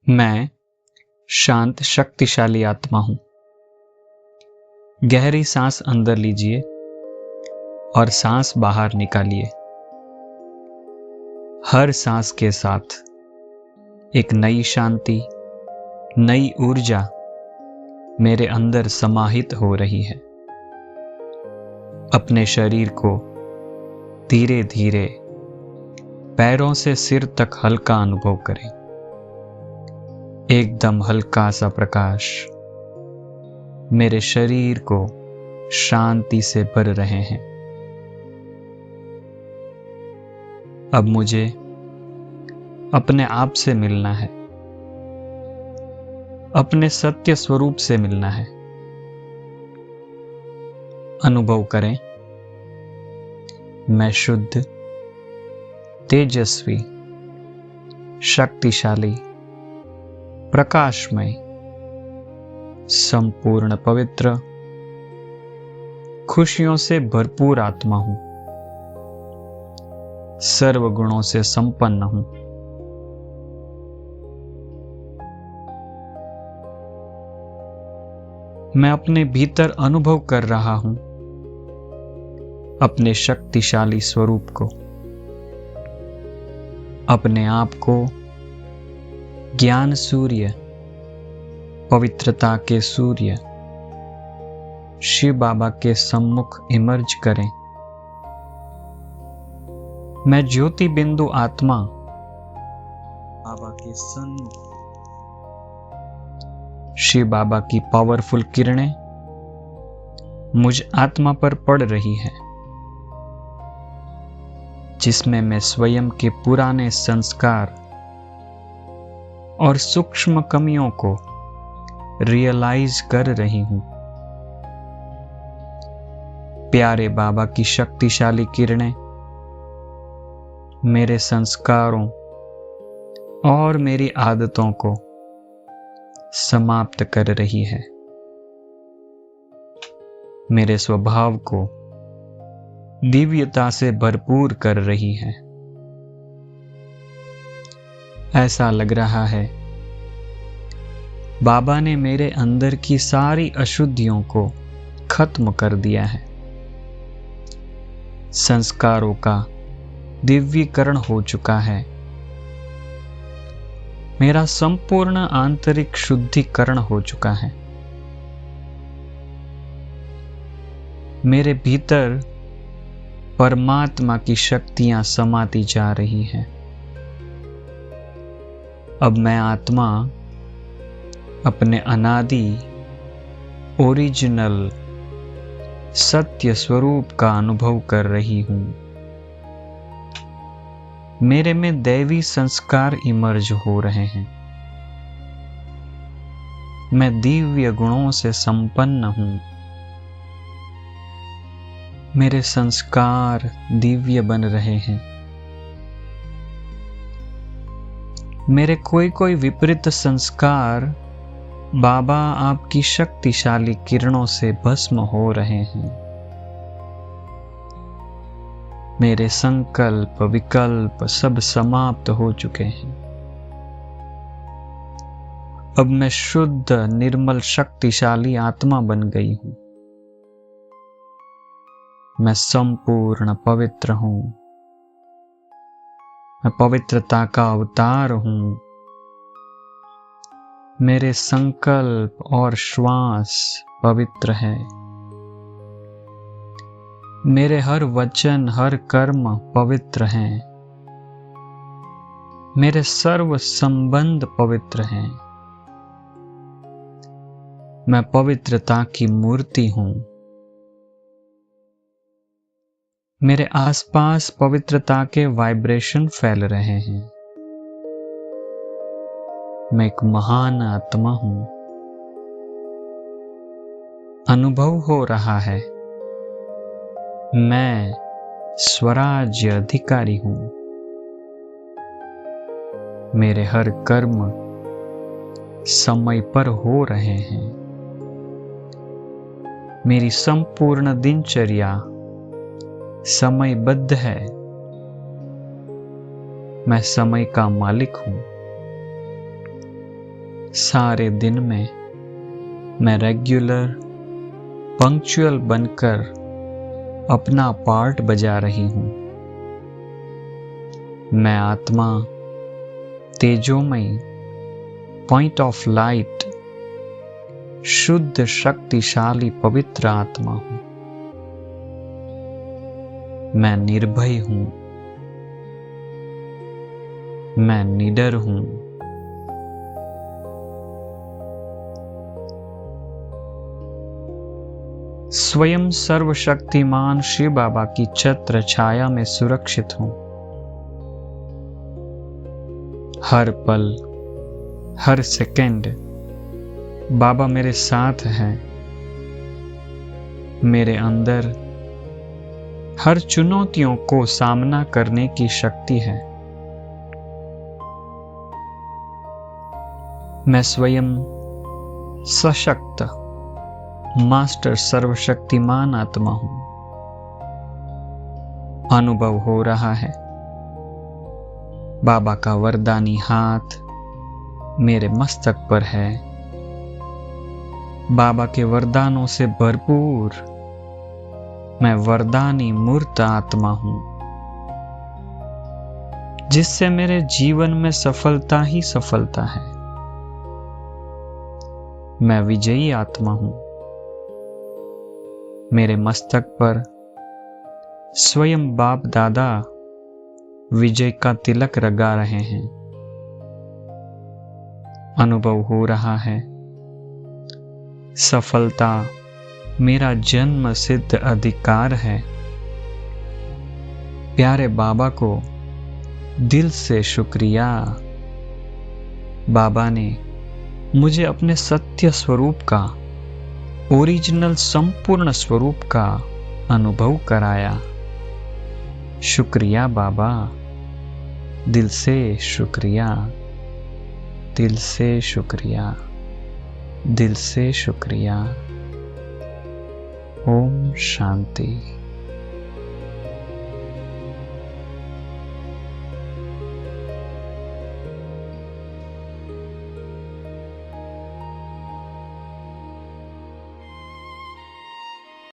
मैं शांत शक्तिशाली आत्मा हूं। गहरी सांस अंदर लीजिए और सांस बाहर निकालिए। हर सांस के साथ एक नई शांति, नई ऊर्जा मेरे अंदर समाहित हो रही है। अपने शरीर को धीरे धीरे पैरों से सिर तक हल्का अनुभव करें। एकदम हल्का सा प्रकाश मेरे शरीर को शांति से भर रहे हैं। अब मुझे अपने आप से मिलना है, अपने सत्य स्वरूप से मिलना है। अनुभव करें, मैं शुद्ध, तेजस्वी, शक्तिशाली, प्रकाशमय, संपूर्ण पवित्र, खुशियों से भरपूर आत्मा हूं। सर्व गुणों से संपन्न हूं। मैं अपने भीतर अनुभव कर रहा हूं अपने शक्तिशाली स्वरूप को, अपने आप को ज्ञान सूर्य, पवित्रता के सूर्य शिव बाबा के सम्मुख इमर्ज करें। मैं ज्योति बिंदु आत्मा बाबा के सन्मुख, शिव बाबा की पावरफुल किरणें मुझ आत्मा पर पड़ रही है, जिसमें मैं स्वयं के पुराने संस्कार और सूक्ष्म कमियों को रियलाइज कर रही हूं। प्यारे बाबा की शक्तिशाली किरणें मेरे संस्कारों और मेरी आदतों को समाप्त कर रही है, मेरे स्वभाव को दिव्यता से भरपूर कर रही है। ऐसा लग रहा है बाबा ने मेरे अंदर की सारी अशुद्धियों को खत्म कर दिया है। संस्कारों का दिव्यीकरण हो चुका है। मेरा संपूर्ण आंतरिक शुद्धिकरण हो चुका है। मेरे भीतर परमात्मा की शक्तियां समाती जा रही हैं। अब मैं आत्मा अपने अनादि ओरिजिनल सत्य स्वरूप का अनुभव कर रही हूं। मेरे में दैवी संस्कार इमर्ज हो रहे हैं। मैं दिव्य गुणों से संपन्न हूं। मेरे संस्कार दिव्य बन रहे हैं। मेरे कोई विपरीत संस्कार बाबा आपकी शक्तिशाली किरणों से भस्म हो रहे हैं। मेरे संकल्प विकल्प सब समाप्त हो चुके हैं। अब मैं शुद्ध निर्मल शक्तिशाली आत्मा बन गई हूं। मैं संपूर्ण पवित्र हूं। मैं पवित्रता का अवतार हूं। मेरे संकल्प और श्वास पवित्र है। मेरे हर वचन हर कर्म पवित्र हैं। मेरे सर्व संबंध पवित्र हैं। मैं पवित्रता की मूर्ति हूं। मेरे आसपास पवित्रता के वाइब्रेशन फैल रहे हैं। मैं एक महान आत्मा हूं। अनुभव हो रहा है मैं स्वराज्य अधिकारी हूं। मेरे हर कर्म समय पर हो रहे हैं। मेरी संपूर्ण दिनचर्या समयबद्ध है। मैं समय का मालिक हूं। सारे दिन में मैं रेगुलर पंक्चुअल बनकर अपना पार्ट बजा रही हूँ। मैं आत्मा तेजोमयी, पॉइंट ऑफ लाइट, शुद्ध शक्तिशाली पवित्र आत्मा हूँ। मैं निर्भय हूँ, मैं निडर हूँ। स्वयं सर्वशक्तिमान शिव बाबा की छत्र छाया में सुरक्षित हूँ। हर पल, हर सेकंड बाबा मेरे साथ हैं। मेरे अंदर हर चुनौतियों को सामना करने की शक्ति है। मैं स्वयं सशक्त मास्टर सर्वशक्तिमान आत्मा हूं। अनुभव हो रहा है बाबा का वरदानी हाथ मेरे मस्तक पर है। बाबा के वरदानों से भरपूर मैं वरदानी मूर्त आत्मा हूं, जिससे मेरे जीवन में सफलता ही सफलता है। मैं विजयी आत्मा हूं। मेरे मस्तक पर स्वयं बाप दादा विजय का तिलक लगा रहे हैं। अनुभव हो रहा है सफलता मेरा जन्म सिद्ध अधिकार है। प्यारे बाबा को दिल से शुक्रिया। बाबा ने मुझे अपने सत्य स्वरूप का, ओरिजिनल संपूर्ण स्वरूप का अनुभव कराया। शुक्रिया बाबा, दिल से शुक्रिया, दिल से शुक्रिया, दिल से शुक्रिया। ओम शांति।